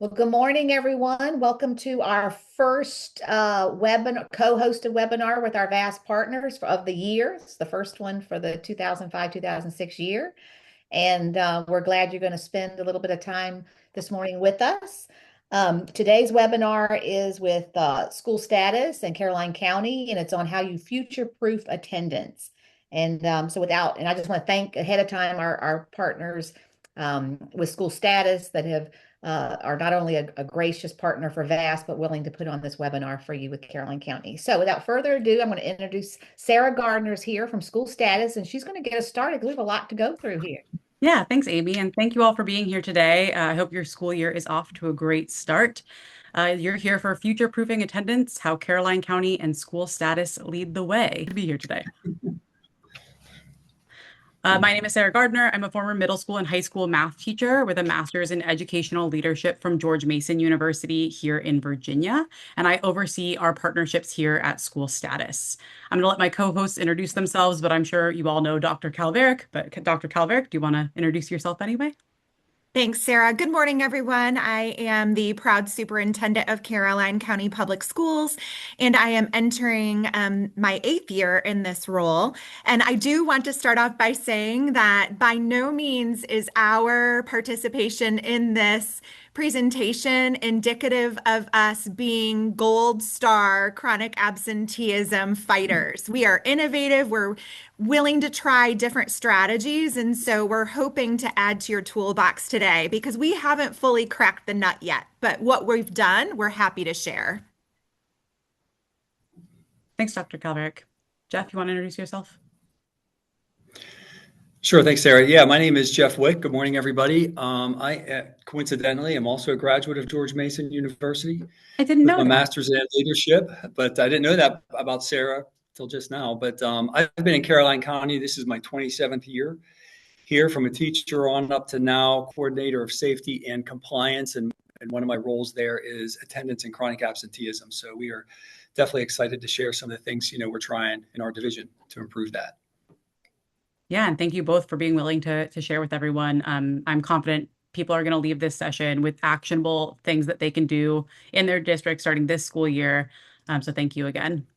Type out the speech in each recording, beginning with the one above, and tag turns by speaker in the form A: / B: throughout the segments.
A: Well, good morning, everyone. Welcome to our first webinar, co-hosted webinar with our VAST partners of the year. It's the first one for the 2005-2006 year. And we're glad you're going to spend a little bit of time this morning with us. Today's webinar is with SchoolStatus in Caroline County, and it's on how you future-proof attendance. And I just want to thank ahead of time our partners with SchoolStatus that have are not only a gracious partner for VAST, but willing to put on this webinar for you with Caroline County. So without further ado, I'm going to introduce Sarah Gardner's here from SchoolStatus, and she's going to get us started because we have a lot to go through here.
B: Yeah, thanks, Amy. And thank you all for being here today. I hope your school year is off to a great start. You're here for future-proofing attendance, how Caroline County and SchoolStatus lead the way to be here today. My name is Sarah Gardner. I'm a former middle school and high school math teacher with a master's in educational leadership from George Mason University here in Virginia, and I oversee our partnerships here at SchoolStatus. I'm going to let my co-hosts introduce themselves, but I'm sure you all know Dr. Calveric. But Dr. Calveric, do you want to introduce yourself anyway?
C: Thanks, Sarah. Good morning, everyone. I am the proud superintendent of Caroline County Public Schools, and I am entering my 8th year in this role. And I do want to start off by saying that by no means is our participation in this presentation indicative of us being gold star chronic absenteeism fighters. We are innovative. We're willing to try different strategies. And so we're hoping to add to your toolbox today because we haven't fully cracked the nut yet. But what we've done, we're happy to share.
B: Thanks, Dr. Calveric. Jeff, you want to introduce yourself?
D: Sure. Thanks, Sarah. Yeah, my name is Jeff Wick. Good morning, everybody. I coincidentally am also a graduate of George Mason University.
B: I didn't know
D: with my
B: that.
D: master's in leadership, but I didn't know that about Sarah till just now. But I've been in Caroline County. This is my 27th year here, from a teacher on up to now coordinator of safety and compliance. And one of my roles there is attendance and chronic absenteeism. So we are definitely excited to share some of the things, we're trying in our division to improve that.
B: Yeah, and thank you both for being willing to share with everyone. I'm confident people are going to leave this session with actionable things that they can do in their district starting this school year. So thank you again.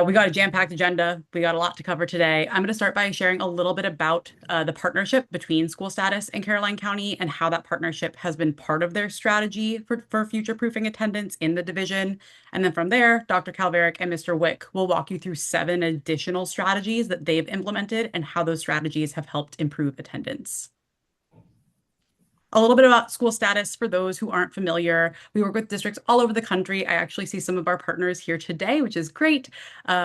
B: We got a jam-packed agenda. We got a lot to cover today. I'm going to start by sharing a little bit about the partnership between SchoolStatus and Caroline County and how that partnership has been part of their strategy for future-proofing attendance in the division. And then from there, Dr. Calveric and Mr. Wick will walk you through 7 additional strategies that they've implemented and how those strategies have helped improve attendance. A little bit about SchoolStatus for those who aren't familiar. We work with districts all over the country. I actually see some of our partners here today, which is great.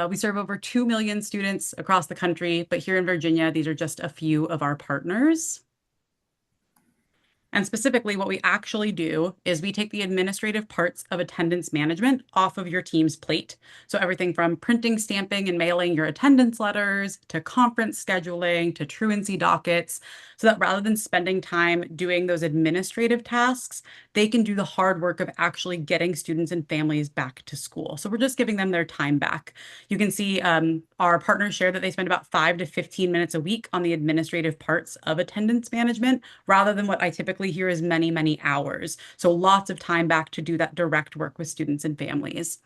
B: We serve over 2 million students across the country, but here in Virginia, these are just a few of our partners. And specifically, what we actually do is we take the administrative parts of attendance management off of your team's plate. So everything from printing, stamping, and mailing your attendance letters to conference scheduling to truancy dockets, so that rather than spending time doing those administrative tasks, they can do the hard work of actually getting students and families back to school. So we're just giving them their time back. You can see our partners share that they spend about 5 to 15 minutes a week on the administrative parts of attendance management, rather than what I typically hear is many, many hours. So lots of time back to do that direct work with students and families.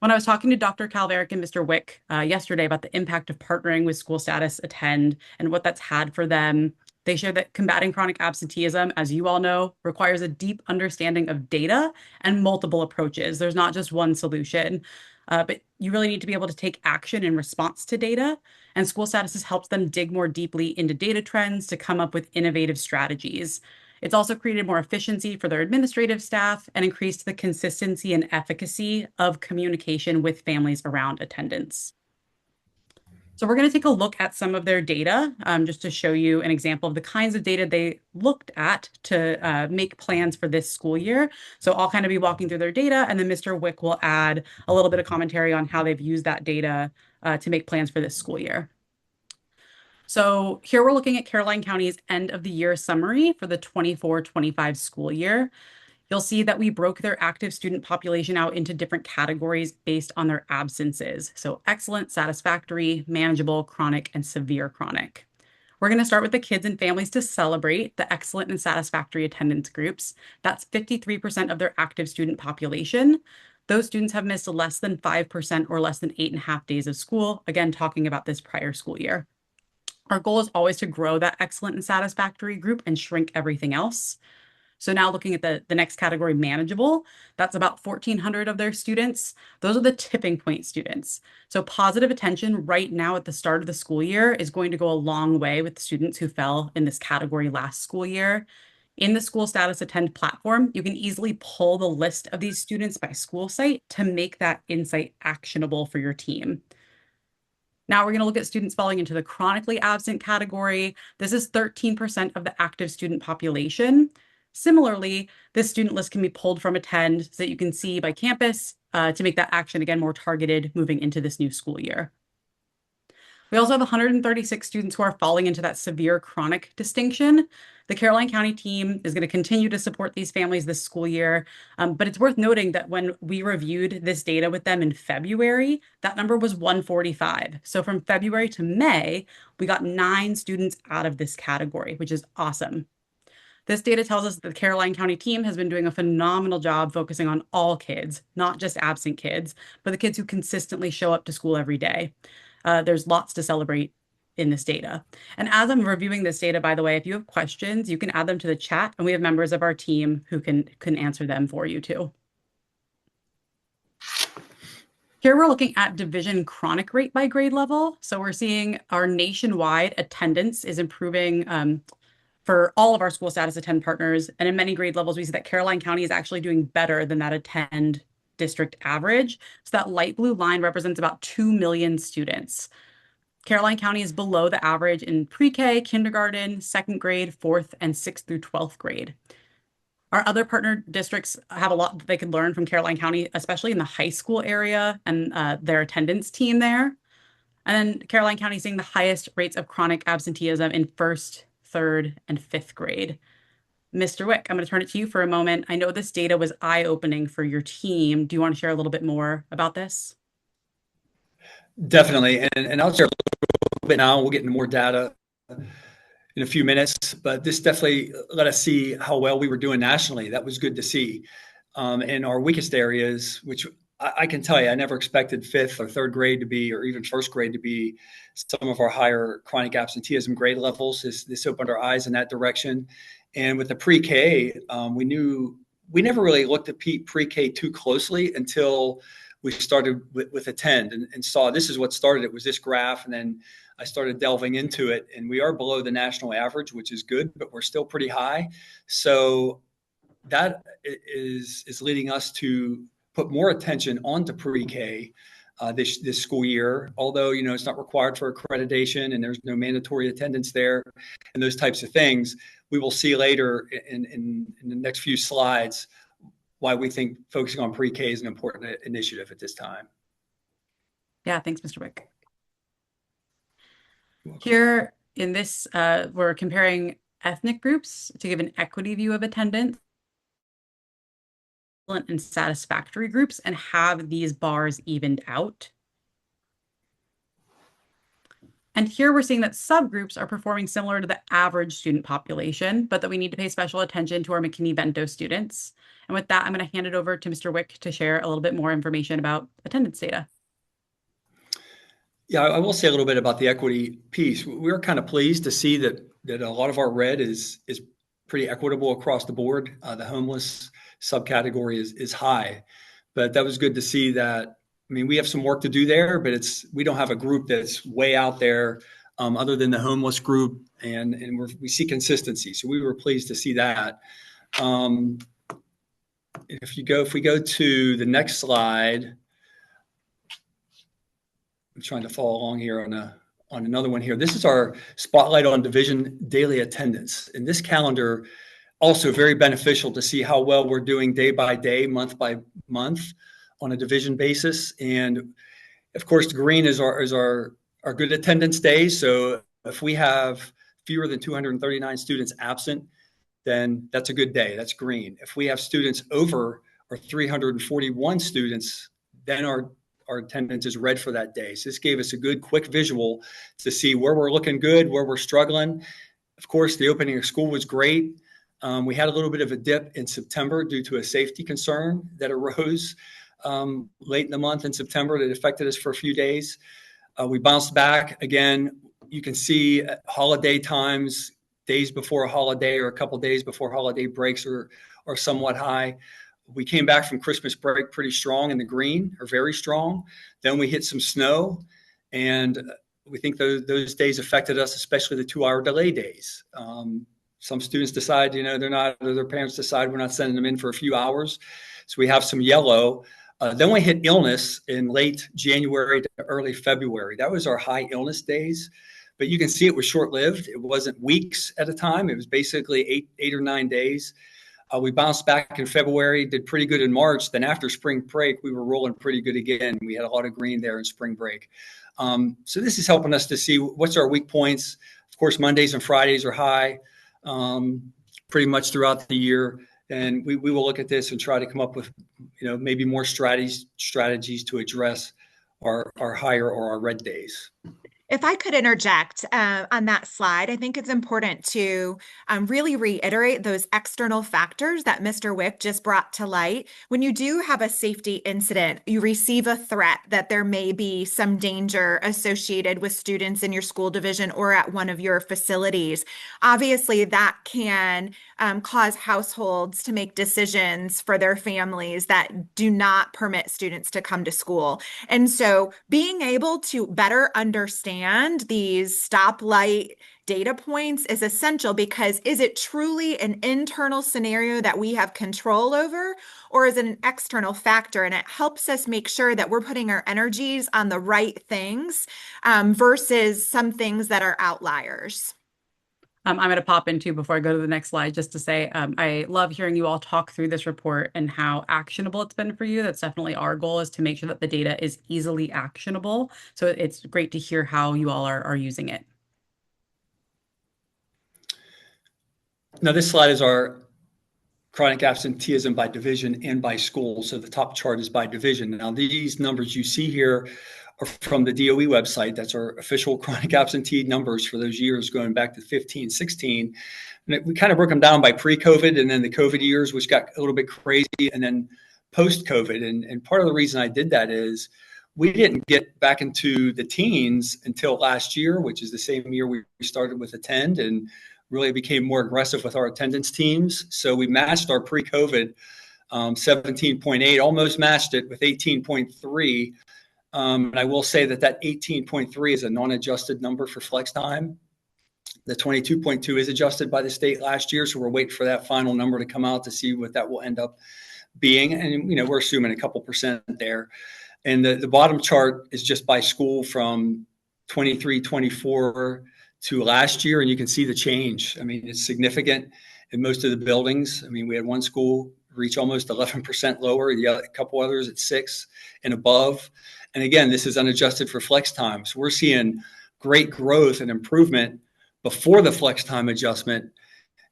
B: When I was talking to Dr. Calveric and Mr. Wick yesterday about the impact of partnering with SchoolStatus Attend and what that's had for them, they shared that combating chronic absenteeism, as you all know, requires a deep understanding of data and multiple approaches. There's not just one solution, but you really need to be able to take action in response to data. And SchoolStatus has helped them dig more deeply into data trends to come up with innovative strategies. It's also created more efficiency for their administrative staff and increased the consistency and efficacy of communication with families around attendance. So we're going to take a look at some of their data just to show you an example of the kinds of data they looked at to make plans for this school year. So I'll kind of be walking through their data, and then Mr. Wick will add a little bit of commentary on how they've used that data to make plans for this school year. So here we're looking at Caroline County's end of the year summary for the 24-25 school year. You'll see that we broke their active student population out into different categories based on their absences. So excellent, satisfactory, manageable, chronic, and severe chronic. We're going to start with the kids and families to celebrate the excellent and satisfactory attendance groups. That's 53% of their active student population. Those students have missed less than 5% or less than 8.5 days of school. Again, talking about this prior school year. Our goal is always to grow that excellent and satisfactory group and shrink everything else. So now looking at the next category, manageable, that's about 1,400 of their students. Those are the tipping point students. So positive attention right now at the start of the school year is going to go a long way with students who fell in this category last school year. In the SchoolStatus Attend platform, you can easily pull the list of these students by school site to make that insight actionable for your team. Now we're going to look at students falling into the chronically absent category. This is 13% of the active student population. Similarly, this student list can be pulled from Attend so that you can see by campus to make that action, again, more targeted moving into this new school year. We also have 136 students who are falling into that severe chronic distinction. The Caroline County team is going to continue to support these families this school year, but it's worth noting that when we reviewed this data with them in February, that number was 145. So from February to May, we got 9 students out of this category, which is awesome. This data tells us that the Caroline County team has been doing a phenomenal job focusing on all kids, not just absent kids, but the kids who consistently show up to school every day. There's lots to celebrate in this data. And as I'm reviewing this data, by the way, if you have questions, you can add them to the chat, and we have members of our team who can answer them for you too. Here we're looking at division chronic rate by grade level. So we're seeing our nationwide attendance is improving for all of our SchoolStatus Attend partners. And in many grade levels, we see that Caroline County is actually doing better than that Attend district average. So that light blue line represents about 2 million students. Caroline County is below the average in pre-K, kindergarten, second grade, 4th, and 6th through 12th grade. Our other partner districts have a lot that they could learn from Caroline County, especially in the high school area and their attendance team there. And then Caroline County is seeing the highest rates of chronic absenteeism in 1st, 3rd, and 5th grade. Mr. Wick, I'm going to turn it to you for a moment. I know this data was eye-opening for your team. Do you want to share a little bit more about this?
D: Definitely. And I'll share a little bit now. We'll get into more data in a few minutes, but this definitely let us see how well we were doing nationally. That was good to see. In our weakest areas, which I can tell you, I never expected 5th or 3rd grade to be, or even 1st grade to be some of our higher chronic absenteeism grade levels. This opened our eyes in that direction. And with the pre-K, we never really looked at pre-K too closely until we started with Attend and saw this is what started it was this graph. And then I started delving into it, and we are below the national average, which is good, but we're still pretty high. So that is leading us to put more attention onto pre-K this school year, although, it's not required for accreditation and there's no mandatory attendance there and those types of things. We will see later in the next few slides why we think focusing on pre-K is an important initiative at this time.
B: Yeah, thanks, Mr. Wick. Here in this, we're comparing ethnic groups to give an equity view of attendance and satisfactory groups and have these bars evened out. And here we're seeing that subgroups are performing similar to the average student population, but that we need to pay special attention to our McKinney-Vento students. And with that, I'm going to hand it over to Mr. Wick to share a little bit more information about attendance data.
D: Yeah, I will say a little bit about the equity piece. We're kind of pleased to see that a lot of our red is pretty equitable across the board. The homeless subcategory is high, but that was good to see that. I mean, we have some work to do there, but we don't have a group that's way out there other than the homeless group, and we see consistency. So we were pleased to see that. If we go to the next slide, I'm trying to follow along here on another one here. This is our spotlight on division daily attendance. And this calendar also very beneficial to see how well we're doing day by day, month by month on a division basis. And of course, the green is our good attendance days. So if we have fewer than 239 students absent, then that's a good day. That's green. If we have students over or 341 students, then our our attendance is read for that day. So this gave us a good, quick visual to see where we're looking good, where we're struggling. Of course, the opening of school was great. We had a little bit of a dip in September due to a safety concern that arose late in the month in September that affected us for a few days. We bounced back again. You can see holiday times, days before a holiday or a couple days before holiday breaks are somewhat high. We came back from Christmas break pretty strong in the green, or very strong. Then we hit some snow, and we think those days affected us, especially the 2-hour delay days. Some students decide, their parents decide we're not sending them in for a few hours. So we have some yellow. Then we hit illness in late January to early February. That was our high illness days. But you can see it was short-lived. It wasn't weeks at a time. It was basically 8 or 9 days. We bounced back in February, did pretty good in March. Then after spring break, we were rolling pretty good again. We had a lot of green there in spring break. So this is helping us to see what's our weak points. Of course, Mondays and Fridays are high pretty much throughout the year. And we will look at this and try to come up with, maybe more strategies to address our higher or our red days.
C: If I could interject on that slide, I think it's important to really reiterate those external factors that Mr. Wick just brought to light. When you do have a safety incident, you receive a threat that there may be some danger associated with students in your school division or at one of your facilities. Obviously, that can cause households to make decisions for their families that do not permit students to come to school. And so being able to better understand these stoplight data points is essential, because is it truly an internal scenario that we have control over, or is it an external factor? And it helps us make sure that we're putting our energies on the right things versus some things that are outliers.
B: I'm going to pop into before I go to the next slide just to say I love hearing you all talk through this report and how actionable it's been for you. That's definitely our goal, is to make sure that the data is easily actionable. So it's great to hear how you all are using it.
D: Now, this slide is our chronic absenteeism by division and by school. So the top chart is by division. Now, these numbers you see here are from the DOE website. That's our official chronic absentee numbers for those years going back to 15, 16. And we kind of broke them down by pre-COVID and then the COVID years, which got a little bit crazy, and then post-COVID. And part of the reason I did that is we didn't get back into the teens until last year, which is the same year we started with Attend and really became more aggressive with our attendance teams. So we matched our pre-COVID 17.8, almost matched it with 18.3. And I will say that 18.3 is a non-adjusted number for flex time. The 22.2 is adjusted by the state last year, so we're waiting for that final number to come out to see what that will end up being. And we're assuming a couple percent there. And the bottom chart is just by school from 23, 24 to last year, and you can see the change. I mean, it's significant in most of the buildings. I mean, we had one school reach almost 11% lower, a couple others at 6 and above. And again, this is unadjusted for flex time. So we're seeing great growth and improvement before the flex time adjustment.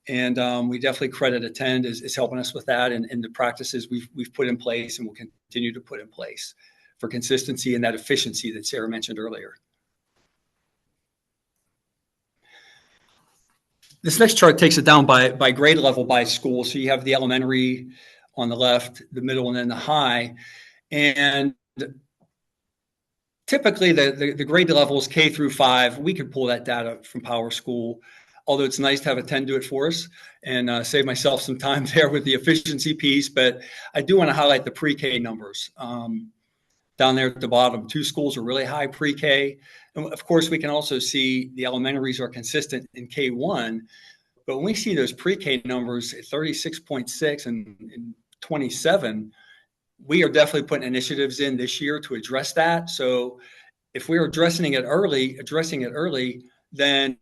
D: And we definitely credit Attend is helping us with that, and the practices we've put in place and will continue to put in place for consistency and that efficiency that Sarah mentioned earlier. This next chart takes it down by grade level by school. So you have the elementary on the left, the middle, and then the high. And typically the grade levels K through 5, we could pull that data from Power School, although it's nice to have Attend do it for us and save myself some time there with the efficiency piece. But I do want to highlight the pre-K numbers. Down there at the bottom, 2 schools are really high pre-K. And of course, we can also see the elementaries are consistent in K1. But when we see those pre-K numbers at 36.6 and 27, we are definitely putting initiatives in this year to address that. So if we're addressing it early, then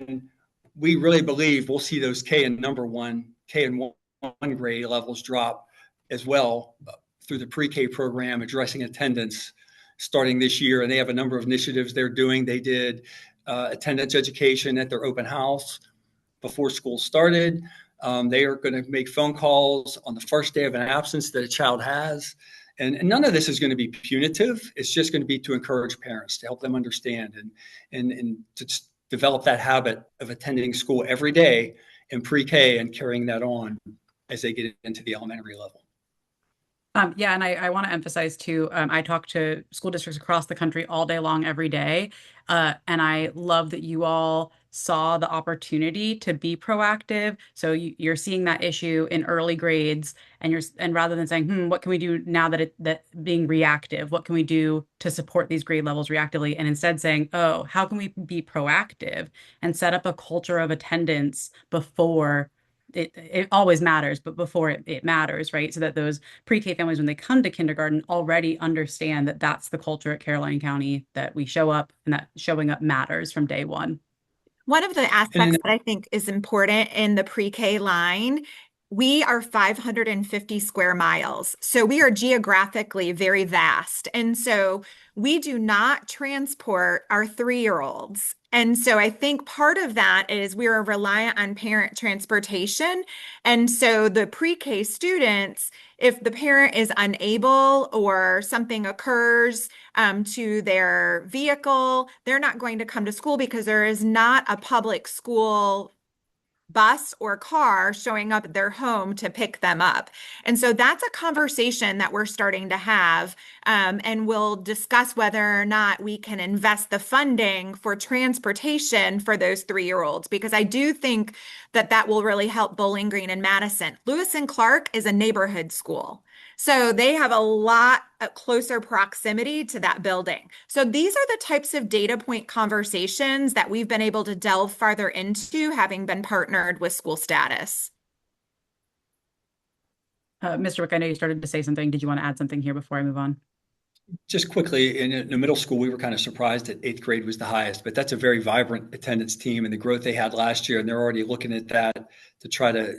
D: we really believe we'll see those K and 1 grade levels drop as well through the pre-K program, addressing attendance starting this year. And they have a number of initiatives they're doing. They did attendance education at their open house before school started. They are going to make phone calls on the first day of an absence that a child has And none of this is going to be punitive. It's just going to be to encourage parents, to help them understand and to develop that habit of attending school every day in pre-K and carrying that on as they get into the elementary level.
B: Yeah, and I want to emphasize too, I talk to school districts across the country all day long, every day. And I love that you all saw the opportunity to be proactive. So you're seeing that issue in early grades, and rather than saying, what can we do now that being reactive, what can we do to support these grade levels reactively? And instead saying, oh, how can we be proactive and set up a culture of attendance before it always matters, but before it matters, right? So that those pre-K families, when they come to kindergarten, already understand that that's the culture at Caroline County, that we show up and that showing up matters from day one.
C: One of the aspects
D: And
C: that I think is important in the pre-K line, we are 550 square miles. So we are geographically very vast. And so we do not transport our 3-year-olds. And so I think part of that is we are reliant on parent transportation. And so the pre-K students, if the parent is unable or something occurs to their vehicle, they're not going to come to school because there is not a public school bus or car showing up at their home to pick them up. And so that's a conversation that we're starting to have. And we'll discuss whether or not we can invest the funding for transportation for those 3-year-olds, because I do think that that will really help Bowling Green and Madison. Lewis and Clark is a neighborhood school. So they have a lot closer proximity to that building. So these are the types of data point conversations that we've been able to delve farther into, having been partnered with SchoolStatus.
B: Mr. Wick, I know you started to say something. Did you want to add something here before I move on?
D: just quickly, in the middle school, we were kind of surprised that 8th grade was the highest, but that's a very vibrant attendance team and the growth they had last year. And they're already looking at that to try to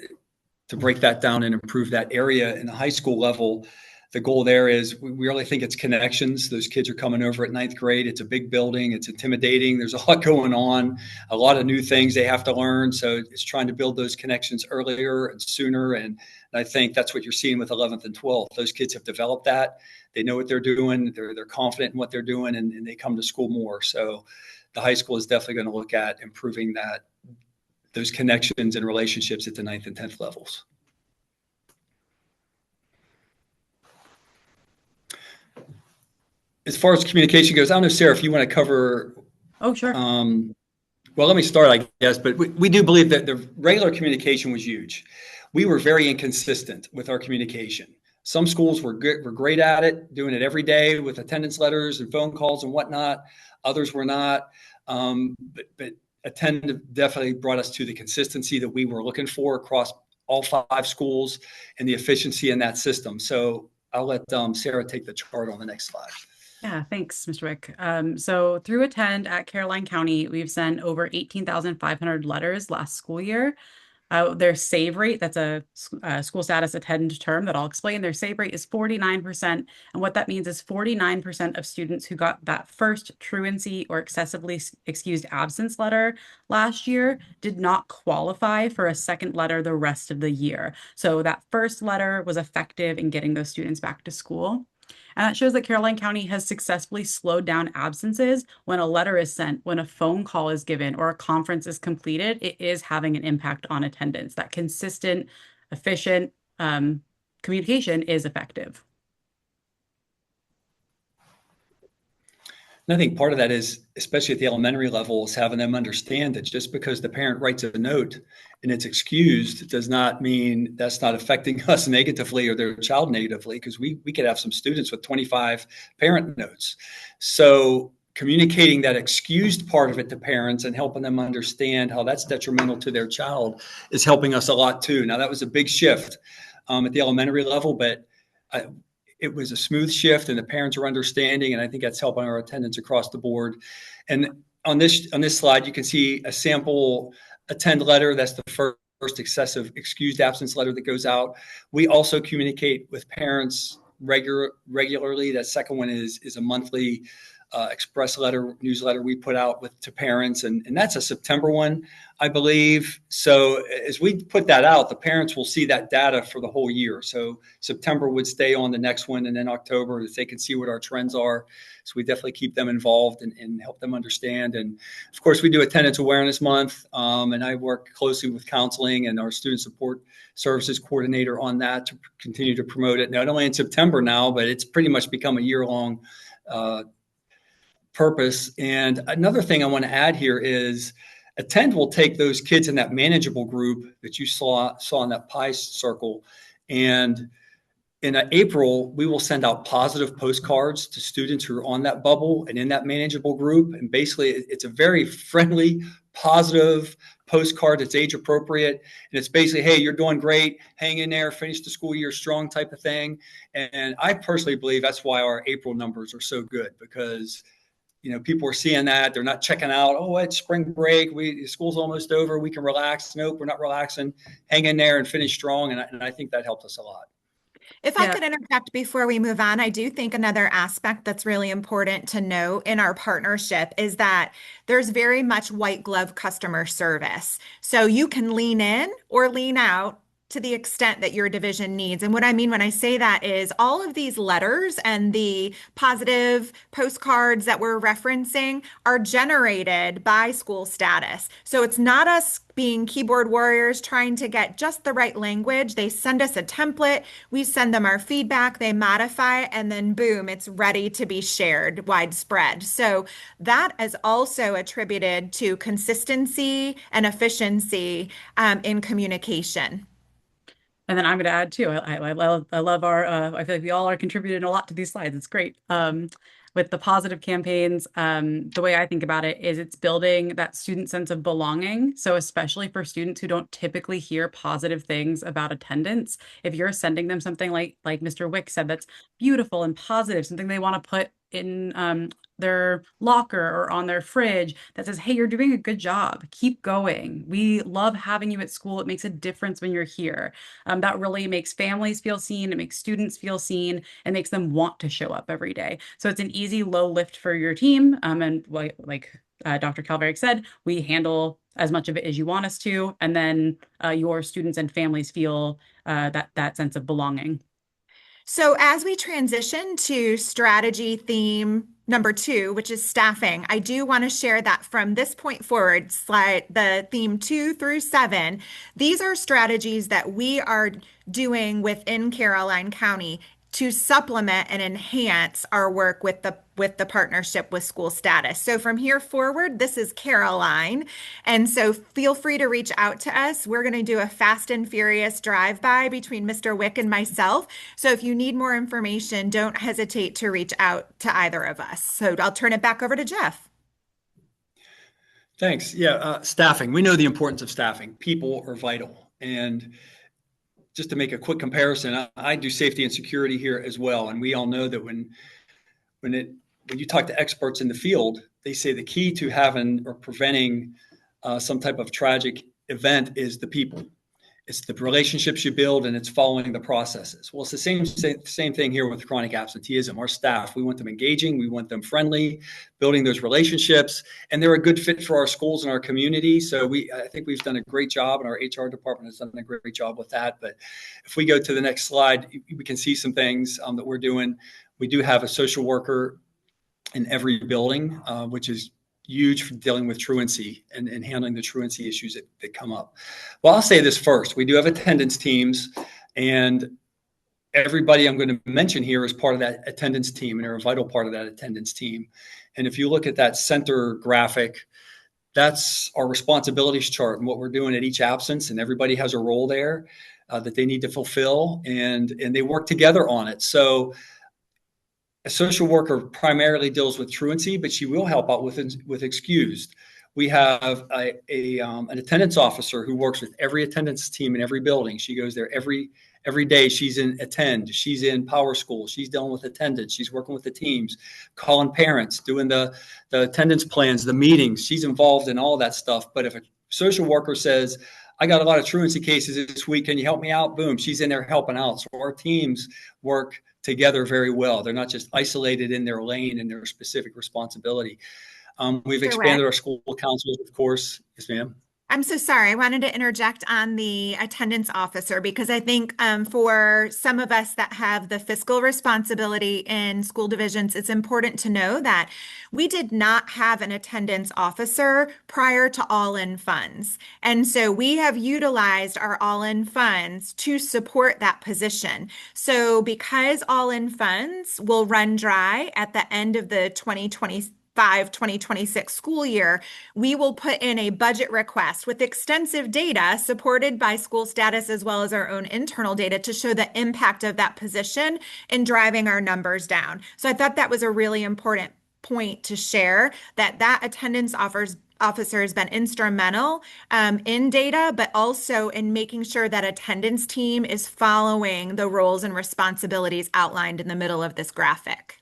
D: break that down and improve that area. In the high school level, the goal there is we really think it's connections. Those kids are coming over at 9th grade. It's a big building. It's intimidating. There's a lot going on, a lot of new things they have to learn. So it's trying to build those connections earlier and sooner. And I think that's what you're seeing with 11th and 12th. Those kids have developed that. They know what they're doing. They're confident in what they're doing, and they come to school more. So the high school is definitely going to look at improving those connections and relationships at the 9th and 10th levels. As far as communication goes, I don't know, Sarah, if you want to cover.
B: Oh, sure.
D: Well, let me start, I guess, but we do believe that the regular communication was huge. We were very inconsistent with our communication. Some schools were great at it, doing it every day with attendance letters and phone calls and whatnot. Others were not. But attendance definitely brought us to the consistency that we were looking for across all 5 schools and the efficiency in that system. So I'll let Sarah take the chart on the next slide.
B: Yeah, thanks, Mr. Wick. So through Attend at Caroline County, we've sent over 18,500 letters last school year. Their save rate, that's a SchoolStatus Attend term that I'll explain. Their save rate is 49%. And what that means is 49% of students who got that first truancy or excessively excused absence letter last year did not qualify for a second letter the rest of the year. So that first letter was effective in getting those students back to school. And that shows that Caroline County has successfully slowed down absences when a letter is sent, when a phone call is given, or a conference is completed. It is having an impact on attendance. That consistent, efficient communication is effective.
D: And I think part of that is, especially at the elementary level, is having them understand that just because the parent writes a note and it's excused does not mean that's not affecting us negatively or their child negatively, because we could have some students with 25 parent notes. So communicating that excused part of it to parents and helping them understand how that's detrimental to their child is helping us a lot too. Now, that was a big shift at the elementary level, but it was a smooth shift and the parents are understanding. And I think that's helping our attendance across the board. And on this slide, you can see a sample attend letter. That's the first excessive excused absence letter that goes out. We also communicate with parents regularly. That second one is a monthly express newsletter we put out to parents, and that's a September one, I believe. So as we put that out, the parents will see that data for the whole year. So September would stay on the next one, and then October, they can see what our trends are. So we definitely keep them involved and help them understand. And of course, we do Attendance Awareness Month, and I work closely with counseling and our student support services coordinator on that to continue to promote it, not only in September now, but it's pretty much become a year-long purpose. And another thing I want to add here is Attend will take those kids in that manageable group that you saw in that pie circle, and in April, we will send out positive postcards to students who are on that bubble and in that manageable group. And basically, it's a very friendly, positive postcard that's age appropriate. And it's basically, hey, you're doing great, hang in there, finish the school year strong type of thing. And I personally believe that's why our April numbers are so good, because people are seeing that. They're not checking out, oh, it's spring break, school's almost over, we can relax. Nope, we're not relaxing. Hang in there and finish strong. And I think that helped us a lot.
C: If I could interject before we move on, I do think another aspect that's really important to note in our partnership is that there's very much white glove customer service. So you can lean in or lean out to the extent that your division needs. And what I mean when I say that is all of these letters and the positive postcards that we're referencing are generated by SchoolStatus. So it's not us being keyboard warriors trying to get just the right language. They send us a template, we send them our feedback, they modify, and then boom, it's ready to be shared widespread. So that is also attributed to consistency and efficiency in communication.
B: And then I'm going to add too. I love our. I feel like we all are contributing a lot to these slides. It's great. With the positive campaigns, the way I think about it is it's building that student sense of belonging. So especially for students who don't typically hear positive things about attendance, if you're sending them something like Mr. Wick said, that's beautiful and positive, something they want to put in their locker or on their fridge that says, hey, you're doing a good job. Keep going. We love having you at school. It makes a difference when you're here. That really makes families feel seen. It makes students feel seen and makes them want to show up every day. So it's an easy low lift for your team. And like Dr. Calveric said, we handle as much of it as you want us to. And then your students and families feel that sense of belonging.
C: So as we transition to strategy theme number 2, which is staffing, I do want to share that from this point forward, the theme 2 through 7, these are strategies that we are doing within Caroline County to supplement and enhance our work with the partnership with SchoolStatus. So from here forward, this is Caroline. And so feel free to reach out to us. We're going to do a fast and furious drive-by between Mr. Wick and myself. So if you need more information, don't hesitate to reach out to either of us. So I'll turn it back over to Jeff.
D: Thanks. Yeah, staffing. We know the importance of staffing. People are vital. And just to make a quick comparison, I do safety and security here as well. And we all know that when you talk to experts in the field, they say the key to having or preventing some type of tragic event is the people. It's the relationships you build, and it's following the processes. Well, it's the same thing here with chronic absenteeism. Our staff, we want them engaging, we want them friendly, building those relationships, and they're a good fit for our schools and our community. So I think we've done a great job, and our HR department has done a great job with that. But if we go to the next slide, we can see some things that we're doing. We do have a social worker in every building, which is huge for dealing with truancy and handling the truancy issues that come up. Well, I'll say this first. We do have attendance teams, and everybody I'm going to mention here is part of that attendance team, and they're a vital part of that attendance team. And if you look at that center graphic, that's our responsibilities chart and what we're doing at each absence, and everybody has a role there that they need to fulfill, and they work together on it. So a social worker primarily deals with truancy, but she will help out with excused. We have an attendance officer who works with every attendance team in every building. She goes there every day. She's in attend. She's in power school. She's dealing with attendance. She's working with the teams, calling parents, doing the attendance plans, the meetings. She's involved in all that stuff. But if a social worker says, I got a lot of truancy cases this week, can you help me out? Boom, she's in there helping out. So our teams work together very well. They're not just isolated in their lane and their specific responsibility. We've expanded our school counselors, of course. Yes, ma'am.
C: I'm so sorry. I wanted to interject on the attendance officer because I think for some of us that have the fiscal responsibility in school divisions, it's important to know that we did not have an attendance officer prior to all-in funds. And so we have utilized our all-in funds to support that position. So because all-in funds will run dry at the end of the 2026 school year, we will put in a budget request with extensive data supported by SchoolStatus as well as our own internal data to show the impact of that position in driving our numbers down. So I thought that was a really important point to share, that attendance officer has been instrumental in data, but also in making sure that attendance team is following the roles and responsibilities outlined in the middle of this graphic.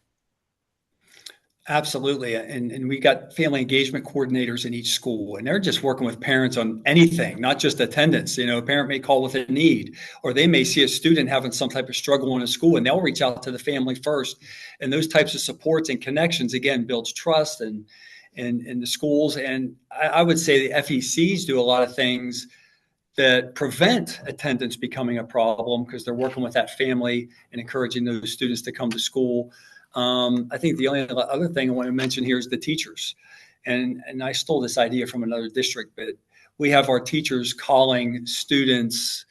D: Absolutely. And we got family engagement coordinators in each school, and they're just working with parents on anything, not just attendance. A parent may call with a need, or they may see a student having some type of struggle in a school, and they'll reach out to the family first. And those types of supports and connections, again, builds trust and in the schools. And I would say the FECs do a lot of things that prevent attendance becoming a problem because they're working with that family and encouraging those students to come to school. I think the only other thing I want to mention here is the teachers. And I stole this idea from another district, but we have our teachers calling students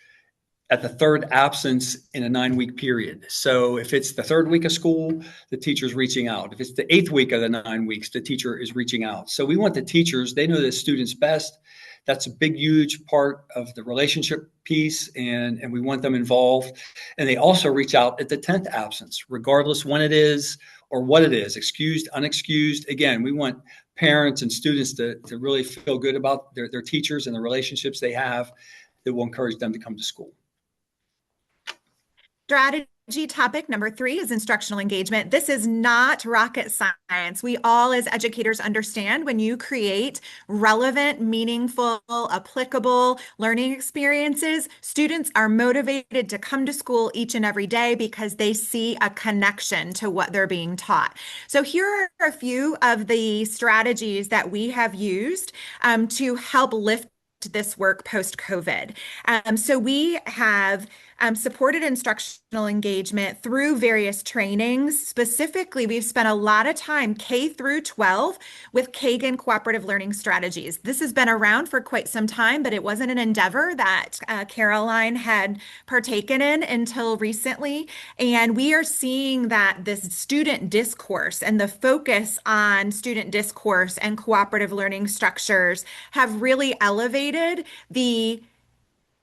D: at the third absence in a 9-week period. So if it's the third week of school, the teacher's reaching out. If it's the 8th week of the 9 weeks, the teacher is reaching out. So we want the teachers, they know the students best. That's a big, huge part of the relationship piece, and we want them involved. And they also reach out at the 10th absence, regardless when it is or what it is, excused, unexcused. Again, we want parents and students to really feel good about their teachers and the relationships they have that will encourage them to come to school.
C: Strategy topic number 3 is instructional engagement. This is not rocket science. We all as educators understand when you create relevant, meaningful, applicable learning experiences, students are motivated to come to school each and every day because they see a connection to what they're being taught. So here are a few of the strategies that we have used to help lift this work post-COVID. So we have supported instructional engagement through various trainings. Specifically, we've spent a lot of time K through 12 with Kagan cooperative learning strategies. This has been around for quite some time, but it wasn't an endeavor that Caroline had partaken in until recently. And we are seeing that this student discourse and the focus on student discourse and cooperative learning structures have really elevated the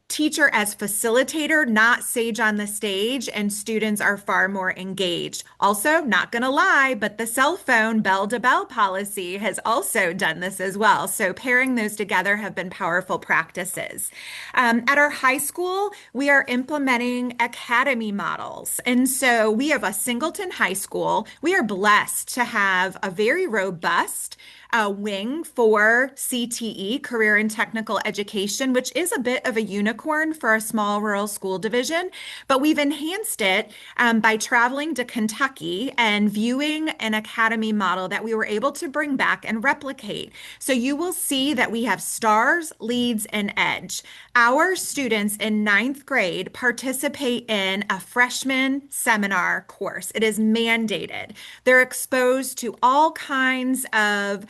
C: teacher as facilitator, not sage on the stage, and students are far more engaged. Also, not going to lie, but the cell phone bell to bell policy has also done this as well. So pairing those together have been powerful practices. At our high school, we are implementing academy models. And so we have a Singleton High School. We are blessed to have a very robust wing for CTE, Career and Technical Education, which is a bit of a unicorn for a small rural school division. But we've enhanced it by traveling to Kentucky and viewing an academy model that we were able to bring back and replicate. So you will see that we have STARS, LEADS, and EDGE. Our students in 9th grade participate in a freshman seminar course. It is mandated. They're exposed to all kinds of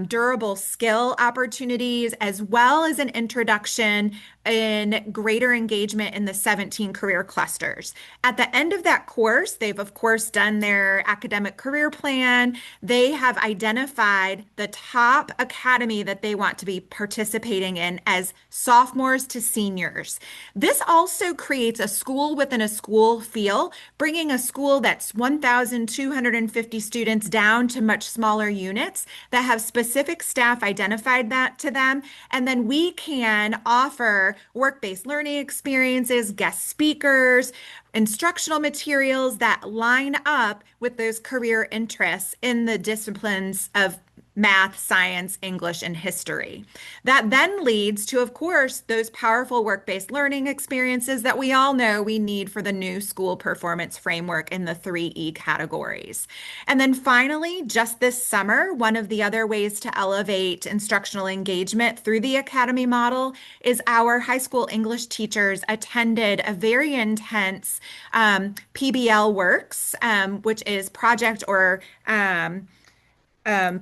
C: durable skill opportunities, as well as an introduction in greater engagement in the 17 career clusters. At the end of that course, they've of course done their academic career plan. They have identified the top academy that they want to be participating in as sophomores to seniors. This also creates a school within a school feel, bringing a school that's 1,250 students down to much smaller units that have specific staff identified that to them. And then we can offer work-based learning experiences, guest speakers, instructional materials that line up with those career interests in the disciplines of math, science, English, and history. That then leads to, of course, those powerful work-based learning experiences that we all know we need for the new school performance framework in the 3E categories. And then finally, just this summer, one of the other ways to elevate instructional engagement through the academy model is our high school English teachers attended a very intense PBL Works, which is project or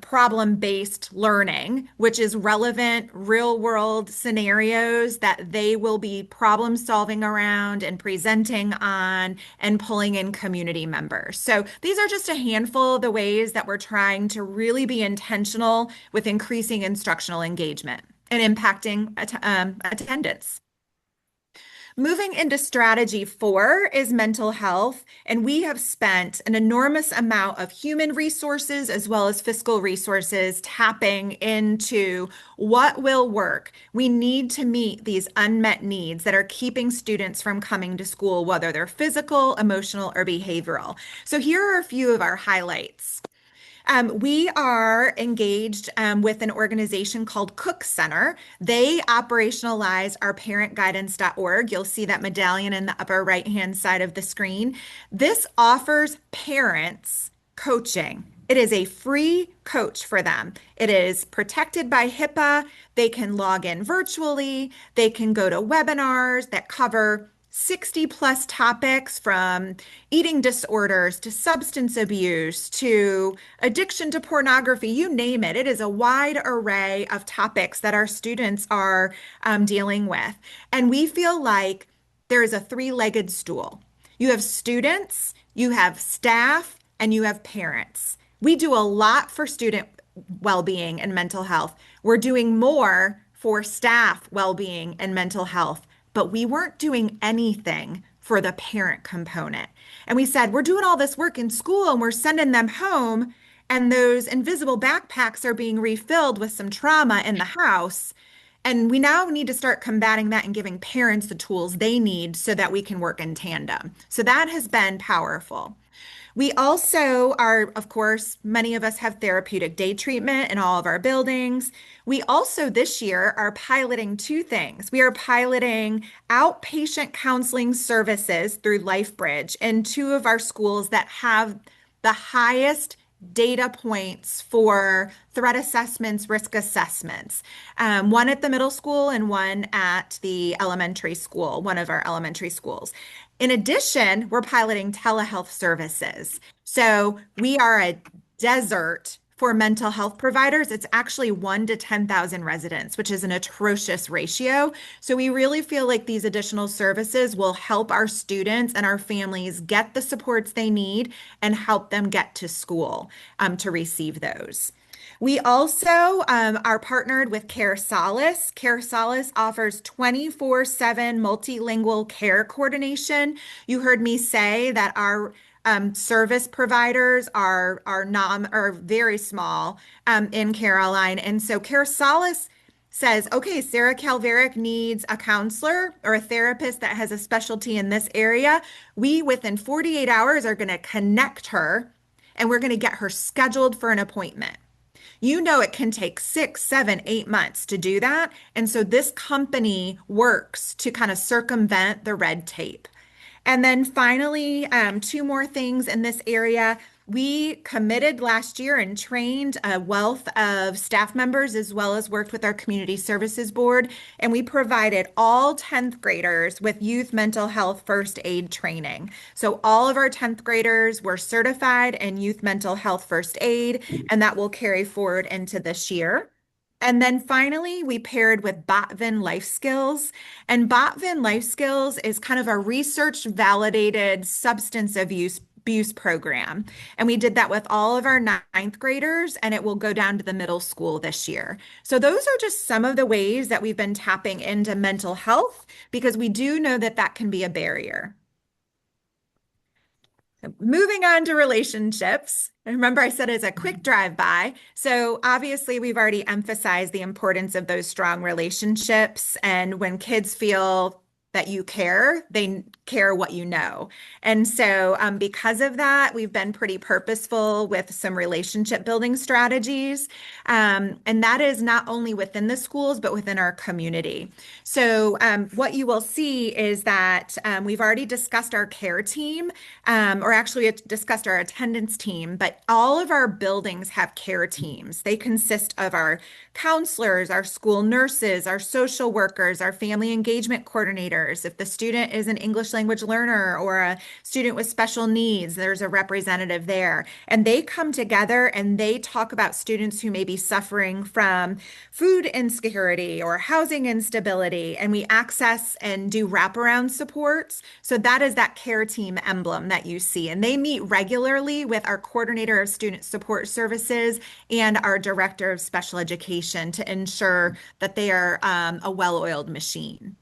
C: problem-based learning, which is relevant real-world scenarios that they will be problem solving around and presenting on and pulling in community members. So these are just a handful of the ways that we're trying to really be intentional with increasing instructional engagement and impacting attendance. Moving into strategy 4 is mental health, and we have spent an enormous amount of human resources as well as fiscal resources tapping into what will work. We need to meet these unmet needs that are keeping students from coming to school, whether they're physical, emotional, or behavioral. So here are a few of our highlights. We are engaged with an organization called Cook Center. They operationalize our parentguidance.org. You'll see that medallion in the upper right-hand side of the screen. This offers parents coaching. It is a free coach for them. It is protected by HIPAA. They can log in virtually. They can go to webinars that cover 60 plus topics from eating disorders to substance abuse to addiction to pornography, you name it. It is a wide array of topics that our students are dealing with. And we feel like there is a three-legged stool. You have students, you have staff, and you have parents. We do a lot for student well-being and mental health. We're doing more for staff well-being and mental health, but we weren't doing anything for the parent component. And we said, we're doing all this work in school and we're sending them home, and those invisible backpacks are being refilled with some trauma in the house. And we now need to start combating that and giving parents the tools they need so that we can work in tandem. So that has been powerful. We also are, of course, many of us have therapeutic day treatment in all of our buildings. We also this year are piloting two things. We are piloting outpatient counseling services through LifeBridge in two of our schools that have the highest data points for threat assessments, risk assessments. One at the middle school and one at the elementary school, one of our elementary schools. In addition, we're piloting telehealth services. So we are a desert for mental health providers. It's actually 1 to 10,000 residents, which is an atrocious ratio. So we really feel like these additional services will help our students and our families get the supports they need and help them get to school to receive those. We also are partnered with Care Solace. Care Solace offers 24/7 multilingual care coordination. You heard me say that our service providers are very small in Caroline. And so Care Solace says, okay, Sarah Calveric needs a counselor or a therapist that has a specialty in this area. We, within 48 hours, are going to connect her and we're going to get her scheduled for an appointment. You know, it can take 6, 7, 8 months to do that. And so this company works to kind of circumvent the red tape. And then finally, two more things in this area. We committed last year and trained a wealth of staff members as well as worked with our community services board. And we provided all 10th graders with youth mental health first aid training. So all of our 10th graders were certified in youth mental health first aid, and that will carry forward into this year. And then finally, we paired with Botvin Life Skills. And Botvin Life Skills is kind of a research validated substance abuse program. And we did that with all of our 9th graders, and it will go down to the middle school this year. So those are just some of the ways that we've been tapping into mental health, because we do know that that can be a barrier. Moving on to relationships. Remember, I said it's a quick drive-by. So obviously, we've already emphasized the importance of those strong relationships. And when kids feel that you care, they care what you know. And so because of that, we've been pretty purposeful with some relationship building strategies. And that is not only within the schools, but within our community. So what you will see is that we've already discussed our care team, or actually we discussed our attendance team, but all of our buildings have care teams. They consist of our counselors, our school nurses, our social workers, our family engagement coordinators. If the student is an English language learner or a student with special needs, there's a representative there. And they come together and they talk about students who may be suffering from food insecurity or housing instability. And we access and do wraparound supports. So that is that care team emblem that you see. And they meet regularly with our coordinator of student support services and our director of special education to ensure that they are a well-oiled machine.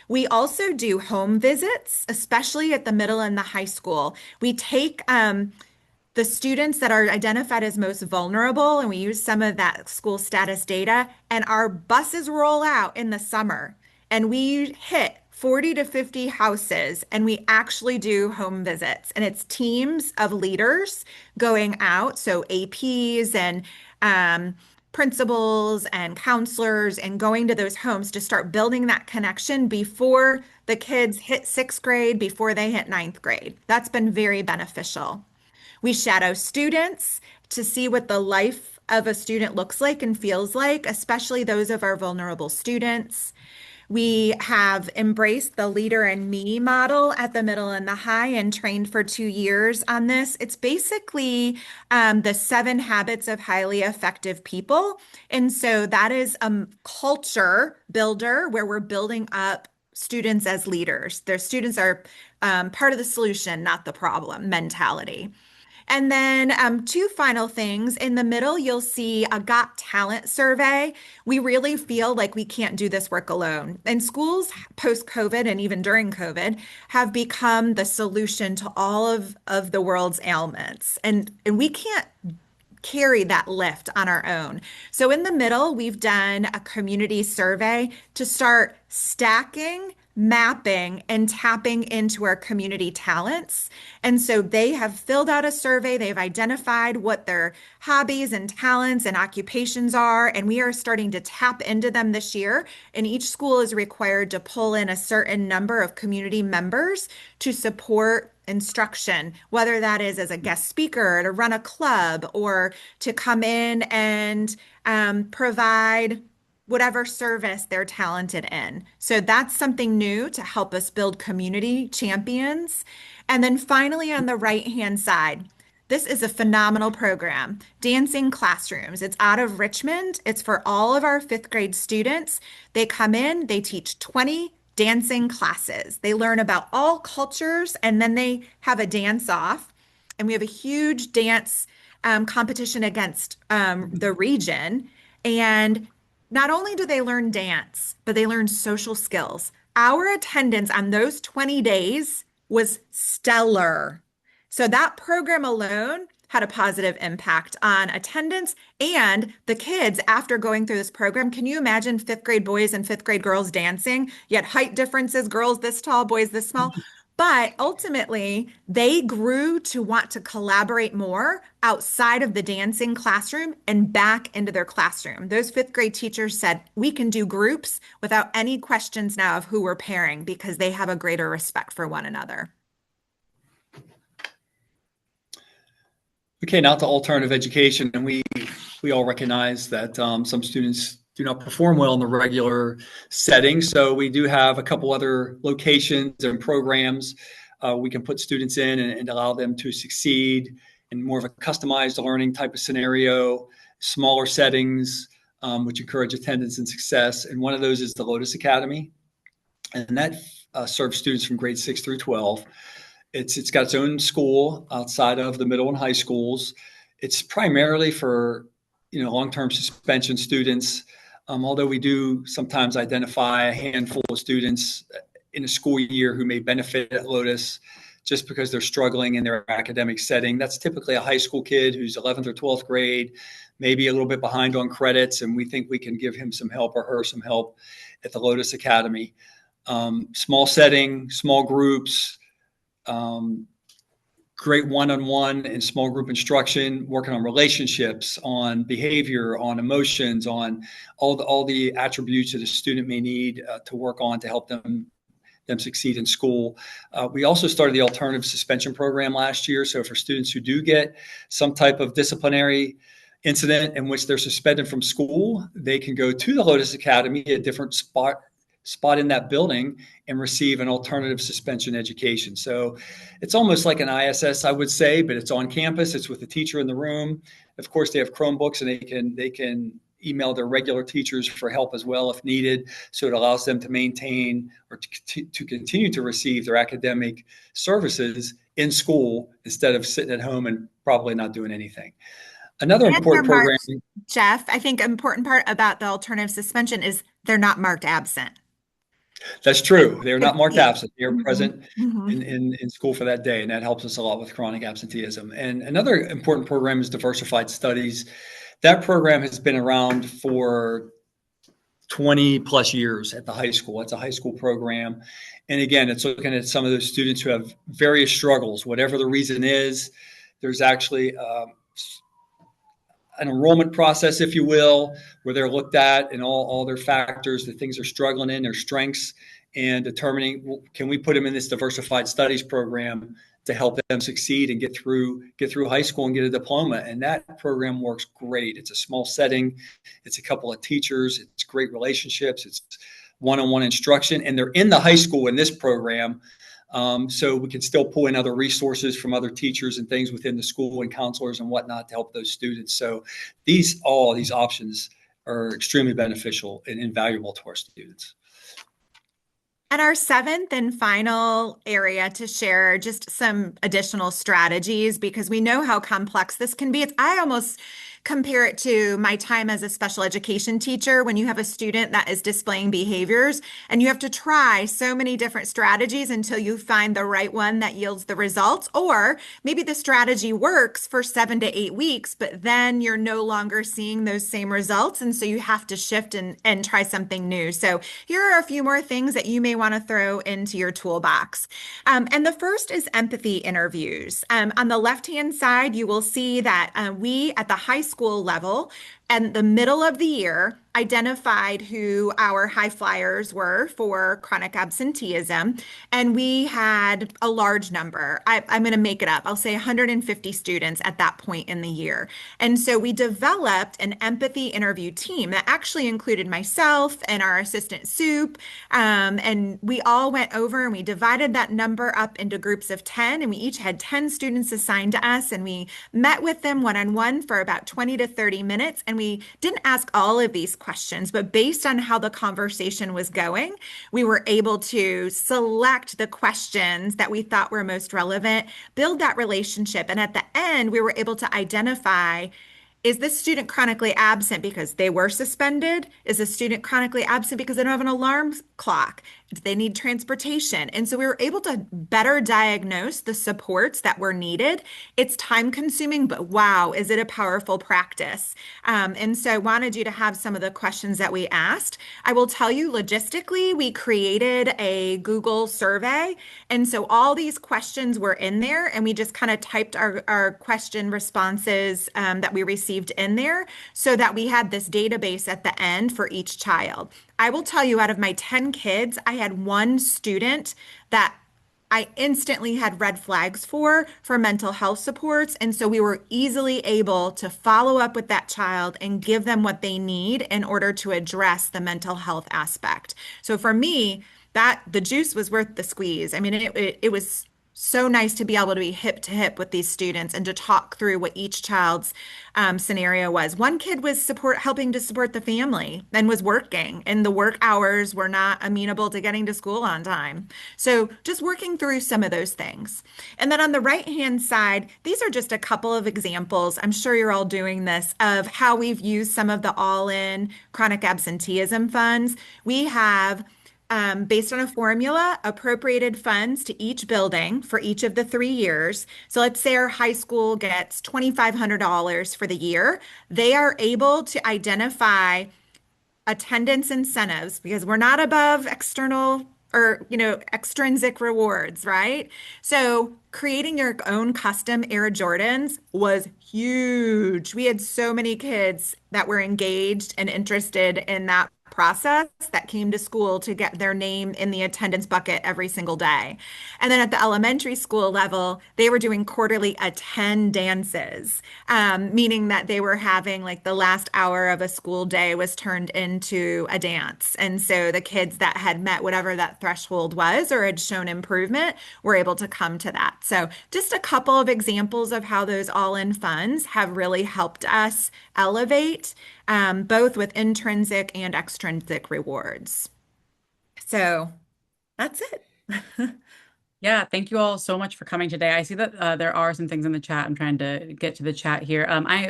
C: We also do home visits, especially at the middle and the high school. We take the students that are identified as most vulnerable, and we use some of that school status data, and our buses roll out in the summer, and we hit 40 to 50 houses, and we actually do home visits. And it's teams of leaders going out, so APs and principals and counselors, and going to those homes to start building that connection before the kids hit sixth grade, before they hit ninth grade. That's been very beneficial. We shadow students to see what the life of a student looks like and feels like, especially those of our vulnerable students. We have embraced the leader and me model at the middle and the high and trained for 2 years on this. It's basically the 7 habits of highly effective people. And so that is a culture builder where we're building up students as leaders. Their students are part of the solution, not the problem mentality. And then 2 final things. In the middle, you'll see a Got Talent survey. We really feel like we can't do this work alone. And schools post-COVID and even during COVID have become the solution to all of the world's ailments. And we can't carry that lift on our own. So in the middle, we've done a community survey to start stacking, mapping, and tapping into our community talents. And so they have filled out a survey. They've identified what their hobbies and talents and occupations are, and we are starting to tap into them this year. And each school is required to pull in a certain number of community members to support instruction, whether that is as a guest speaker, to run a club, or to come in and provide whatever service they're talented in. So that's something new to help us build community champions. And then finally, on the right-hand side, this is a phenomenal program, Dancing Classrooms. It's out of Richmond. It's for all of our 5th grade students. They come in, they teach 20 dancing classes. They learn about all cultures, and then they have a dance off. And we have a huge dance competition against the region. And not only do they learn dance, but they learn social skills. Our attendance on those 20 days was stellar. So that program alone had a positive impact on attendance and the kids after going through this program. Can you imagine 5th grade boys and 5th grade girls dancing? Yet height differences, girls this tall, boys this small. But ultimately, they grew to want to collaborate more outside of the dancing classroom and back into their classroom. Those 5th grade teachers said, we can do groups without any questions now of who we're pairing because they have a greater respect for one another.
D: Okay, now to alternative education. And we all recognize that some students do not perform well in the regular setting. So we do have a couple other locations and programs we can put students in and allow them to succeed in more of a customized learning type of scenario, smaller settings, which encourage attendance and success. And one of those is the Lotus Academy. And that serves students from grade 6 through 12. It's got its own school outside of the middle and high schools. It's primarily for long-term suspension students, although we do sometimes identify a handful of students in a school year who may benefit at Lotus just because they're struggling in their academic setting. That's typically a high school kid who's 11th or 12th grade, maybe a little bit behind on credits, and we think we can give him some help or her some help at the Lotus Academy. Small setting, small groups, great one-on-one and small group instruction, working on relationships, on behavior, on emotions, on all the attributes that a student may need to work on to help them succeed in school. We also started the alternative suspension program last year. So for students who do get some type of disciplinary incident in which they're suspended from school, they can go to the Lotus Academy, a different spot in that building, and receive an alternative suspension education. So it's almost like an ISS, I would say, but it's on campus. It's with the teacher in the room. Of course, they have Chromebooks, and they can email their regular teachers for help as well if needed. So it allows them to maintain or to continue to receive their academic services in school instead of sitting at home and probably not doing anything. Another important program,
C: Jeff, I think an important part about the alternative suspension is they're not marked absent.
D: That's true. They're not marked absent. They are present
C: Mm-hmm.
D: in school for that day, and that helps us a lot with chronic absenteeism. And another important program is diversified studies. That program has been around for 20 plus years at the high school. It's a high school program. And again, it's looking at some of those students who have various struggles, whatever the reason is. There's actually an enrollment process, if you will, where they're looked at and all their factors, the things they're struggling in, their strengths, and determining, well, can we put them in this diversified studies program to help them succeed and get through high school and get a diploma. And that program works great. It's a small setting. It's a couple of teachers. It's great relationships. It's one-on-one instruction. And they're in the high school in this program. So we can still pull in other resources from other teachers and things within the school and counselors and whatnot to help those students. So all these options are extremely beneficial and invaluable to our students.
C: And our seventh and final area to share just some additional strategies, because we know how complex this can be. I almost compare it to my time as a special education teacher when you have a student that is displaying behaviors and you have to try so many different strategies until you find the right one that yields the results. Or maybe the strategy works for 7 to 8 weeks, but then you're no longer seeing those same results. And so you have to shift and try something new. So here are a few more things that you may want to throw into your toolbox. And the first is empathy interviews. On the left-hand side, you will see that we at the high school level and the middle of the year identified who our high flyers were for chronic absenteeism. And we had a large number. I'm going to make it up. I'll say 150 students at that point in the year. And so we developed an empathy interview team that actually included myself and our assistant Soup. And we all went over and we divided that number up into groups of 10. And we each had 10 students assigned to us. And we met with them one-on-one for about 20 to 30 minutes. And we didn't ask all of these questions, but based on how the conversation was going, we were able to select the questions that we thought were most relevant, build that relationship. And at the end, we were able to identify, is this student chronically absent because they were suspended? Is a student chronically absent because they don't have an alarm clock? Do they need transportation? And so we were able to better diagnose the supports that were needed. It's time consuming, but wow, is it a powerful practice? And so I wanted you to have some of the questions that we asked. I will tell you logistically, we created a Google survey. And so all these questions were in there and we just kind of typed our question responses that we received in there so that we had this database at the end for each child. I will tell you, out of my 10 kids, I had one student that I instantly had red flags for mental health supports. And so we were easily able to follow up with that child and give them what they need in order to address the mental health aspect. So for me, the juice was worth the squeeze. I mean, it was so nice to be able to be hip to hip with these students and to talk through what each child's scenario was. One kid was helping to support the family and was working, and the work hours were not amenable to getting to school on time. So just working through some of those things. And then on the right-hand side, these are just a couple of examples. I'm sure you're all doing this, of how we've used some of the all-in chronic absenteeism funds. We have based on a formula, appropriated funds to each building for each of the 3 years. So let's say our high school gets $2,500 for the year. They are able to identify attendance incentives, because we're not above external or, extrinsic rewards, right? So creating your own custom Air Jordans was huge. We had so many kids that were engaged and interested in that process that came to school to get their name in the attendance bucket every single day. And then at the elementary school level, they were doing quarterly attend dances, meaning that they were having like the last hour of a school day was turned into a dance. And so the kids that had met whatever that threshold was or had shown improvement were able to come to that. So just a couple of examples of how those all-in funds have really helped us elevate, both with intrinsic and extrinsic rewards. So that's it.
B: Yeah, thank you all so much for coming today. I see that there are some things in the chat. I'm trying to get to the chat here.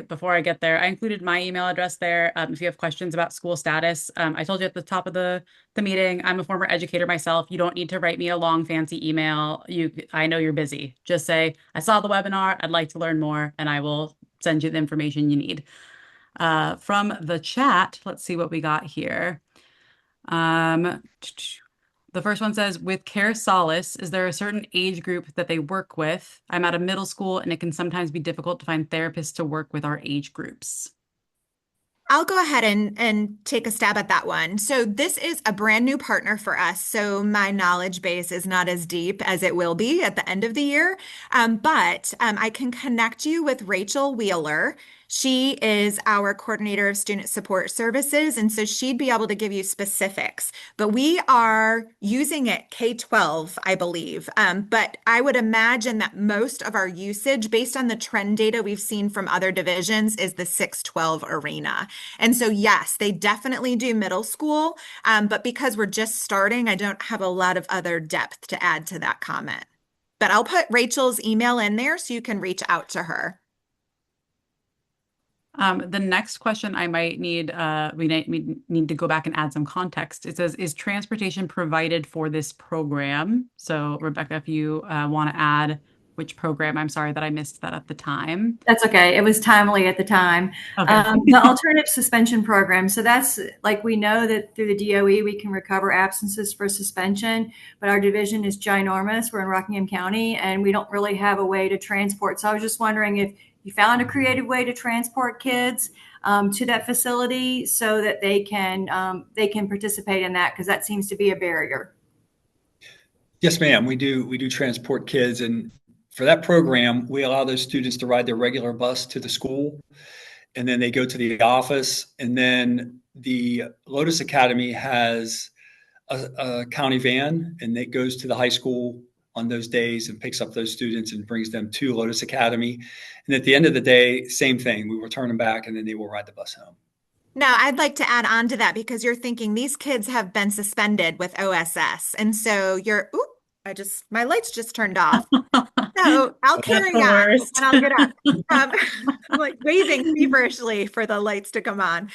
B: Before I get there, I included my email address there. If you have questions about school status, I told you at the top of the meeting, I'm a former educator myself. You don't need to write me a long, fancy email. I know you're busy. Just say, I saw the webinar. I'd like to learn more, and I will send you the information you need. From the chat, let's see what we got here. The first one says, with Care Solace, is there a certain age group that they work with? I'm at a middle school and it can sometimes be difficult to find therapists to work with our age groups.
C: I'll go ahead and take a stab at that one. So this is a brand new partner for us. So my knowledge base is not as deep as it will be at the end of the year. But I can connect you with Rachel Wheeler. She is our coordinator of student support services. And so she'd be able to give you specifics. But we are using it K-12, I believe. But I would imagine that most of our usage, based on the trend data we've seen from other divisions, is the 6-12 arena. And so, yes, they definitely do middle school. But because we're just starting, I don't have a lot of other depth to add to that comment. But I'll put Rachel's email in there so you can reach out to her.
B: The next question I might need, we need to go back and add some context. It says, is transportation provided for this program? So Rebecca, if you want to add which program, I'm sorry that I missed that at the time.
E: That's okay. It was timely at the time.
B: Okay.
E: The alternative suspension program. So that's like, we know that through the DOE, we can recover absences for suspension, but our division is ginormous. We're in Rockingham County and we don't really have a way to transport. So I was just wondering if you found a creative way to transport kids to that facility so that they can participate in that, because that seems to be a barrier.
D: Yes, ma'am. We do transport kids, and for that program, we allow those students to ride their regular bus to the school, and then they go to the office, and then the Lotus Academy has a county van, and it goes to the high school on those days and picks up those students and brings them to Lotus Academy. And at the end of the day, same thing. We return them back and then they will ride the bus home.
C: Now, I'd like to add on to that because you're thinking these kids have been suspended with OSS. And so my lights just turned off. So I'll carry on and I'll get up. I'm like waving feverishly for the lights to come on.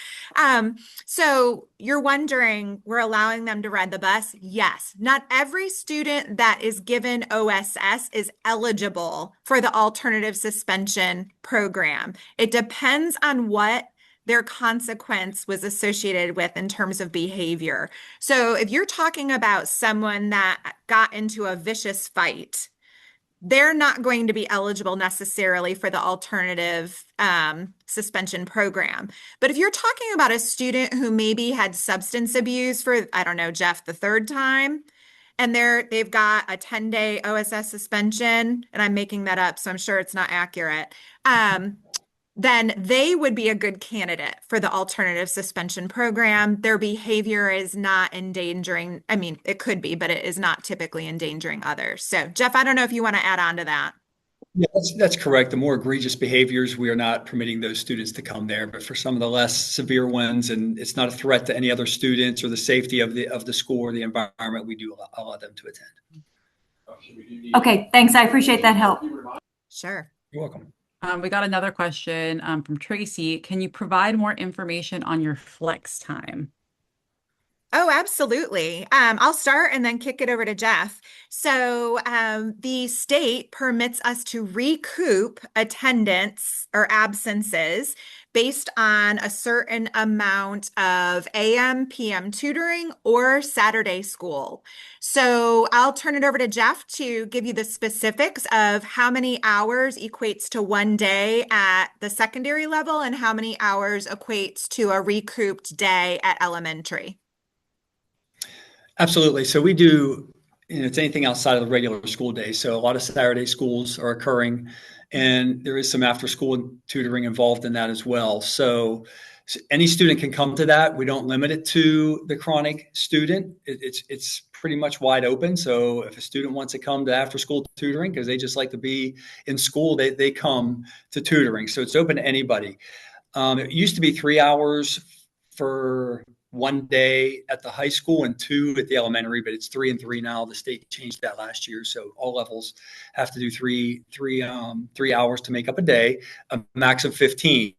C: So you're wondering, we're allowing them to ride the bus? Yes. Not every student that is given OSS is eligible for the alternative suspension program. It depends on what their consequence was associated with in terms of behavior. So if you're talking about someone that got into a vicious fight, they're not going to be eligible necessarily for the alternative suspension program. But if you're talking about a student who maybe had substance abuse for, I don't know, Jeff, the third time, and they've got a 10-day OSS suspension, and I'm making that up, so I'm sure it's not accurate, then they would be a good candidate for the alternative suspension program. Their behavior is not endangering, I mean, it could be, but it is not typically endangering others. So Jeff, I don't know if you want to add on to that.
D: Yeah, that's correct. The more egregious behaviors, we are not permitting those students to come there. But for some of the less severe ones, and it's not a threat to any other students or the safety of the school or the environment, we do allow them to attend.
E: Okay, thanks. I appreciate that help.
C: Sure.
D: You're welcome.
B: We got another question from Tracy. Can you provide more information on your flex time?
C: Oh, absolutely. I'll start and then kick it over to Jeff. So the state permits us to recoup attendance or absences based on a certain amount of AM, PM tutoring or Saturday school. So I'll turn it over to Jeff to give you the specifics of how many hours equates to one day at the secondary level and how many hours equates to a recouped day at elementary.
D: Absolutely. So we do, it's anything outside of the regular school day. So a lot of Saturday schools are occurring, and there is some after school tutoring involved in that as well. So any student can come to that. We don't limit it to the chronic student. It's pretty much wide open. So if a student wants to come to after school tutoring because they just like to be in school, they come to tutoring. So it's open to anybody. It used to be 3 hours for one day at the high school and 2 at the elementary, but it's 3 and 3 now. The state changed that last year, so all levels have to do three hours to make up a day, a max of 15.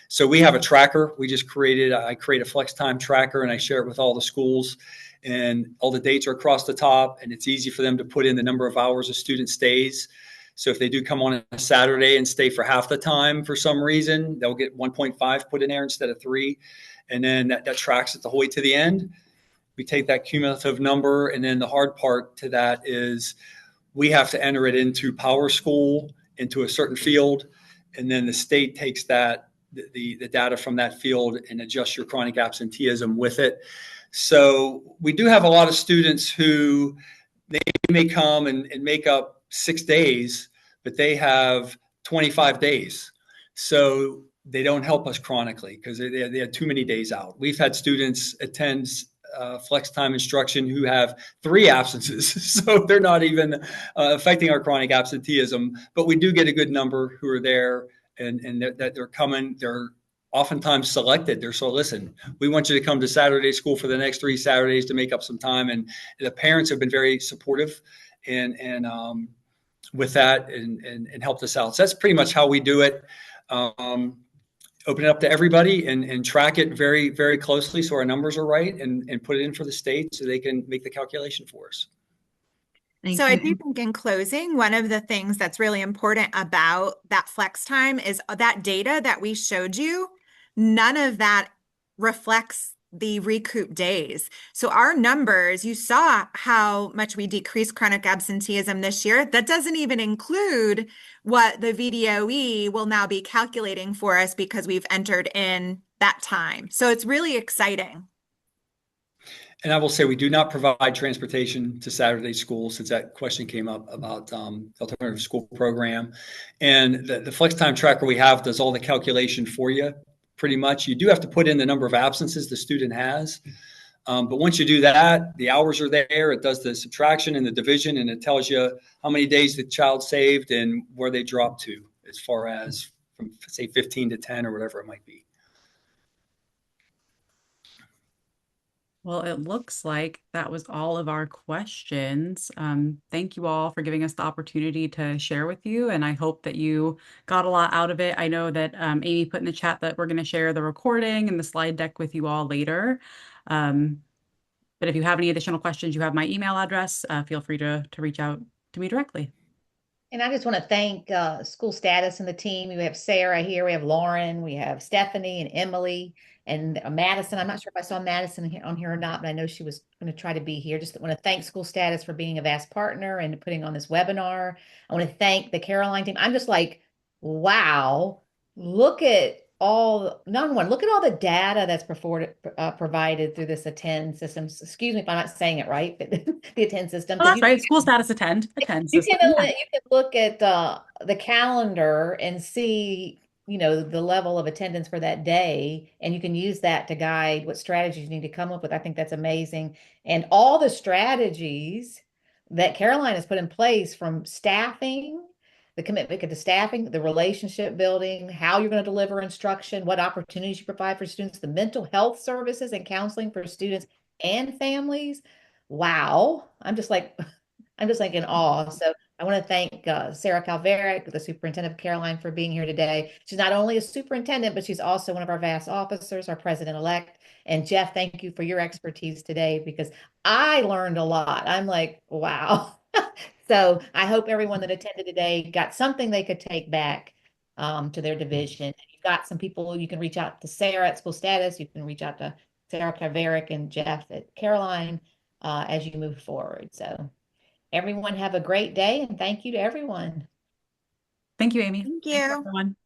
D: So we have a tracker. I create a flex time tracker and I share it with all the schools, and all the dates are across the top, and it's easy for them to put in the number of hours a student stays. So if they do come on a Saturday and stay for half the time for some reason, they'll get 1.5 put in there instead of 3. And then that tracks it the whole way to the end. We take that cumulative number, and then the hard part to that is we have to enter it into Power School, into a certain field, and then the state takes that the data from that field and adjusts your chronic absenteeism with it. So we do have a lot of students who they may come and make up 6 days, but they have 25 days. So they don't help us chronically because they had too many days out. We've had students attend flex time instruction who have 3 absences. So they're not even affecting our chronic absenteeism, but we do get a good number who are there and that they're coming. They're oftentimes selected. They're so, listen, we want you to come to Saturday school for the next 3 Saturdays to make up some time. And the parents have been very supportive and with that and helped us out. So that's pretty much how we do it. Open it up to everybody and track it very, very closely so our numbers are right and put it in for the state so they can make the calculation for us.
C: So I do think in closing, one of the things that's really important about that flex time is that data that we showed you, none of that reflects the recoup days. So our numbers, you saw how much we decreased chronic absenteeism this year. That doesn't even include what the VDOE will now be calculating for us because we've entered in that time. So it's really exciting.
D: And I will say we do not provide transportation to Saturday school, since that question came up about alternative school program. And the flex time tracker we have does all the calculation for you. Pretty much, you do have to put in the number of absences the student has. But once you do that, the hours are there. It does the subtraction and the division, and it tells you how many days the child saved and where they dropped to, as far as from, say, 15 to 10 or whatever it might be.
B: Well, it looks like that was all of our questions. Thank you all for giving us the opportunity to share with you, and I hope that you got a lot out of it. I know that Amy put in the chat that we're going to share the recording and the slide deck with you all later. But if you have any additional questions, you have my email address. Feel free to reach out to me directly.
A: And I just want to thank SchoolStatus and the team. We have Sarah here, we have Lauren, we have Stephanie and Emily and Madison. I'm not sure if I saw Madison on here or not, but I know she was going to try to be here. Just want to thank SchoolStatus for being a vast partner and putting on this webinar. I want to thank the Caroline team. I'm just like, wow, look at all, number one, look at all the data that's provided through this attend system. Excuse me if I'm not saying it right, but the attend system.
B: Oh, that's right. SchoolStatus attend system.
A: You can look at the calendar and see, you know, the level of attendance for that day, and you can use that to guide what strategies you need to come up with. I think that's amazing. And all the strategies that Caroline has put in place, from staffing, the commitment to staffing, the relationship building, how you're going to deliver instruction, what opportunities you provide for students, the mental health services and counseling for students and families. Wow. I'm just like in awe. So I want to thank Sarah Calveric, the superintendent of Caroline, for being here today. She's not only a superintendent, but she's also one of our VAS officers, our president-elect. And Jeff, thank you for your expertise today, because I learned a lot. I'm like, wow. So I hope everyone that attended today got something they could take back to their division. You've got some people, you can reach out to Sarah at SchoolStatus. You can reach out to Sarah Kaverick and Jeff at Caroline as you move forward. So everyone have a great day, and thank you to everyone.
B: Thank you, Amy.
C: Thank
B: Thanks,
C: you.
B: everyone.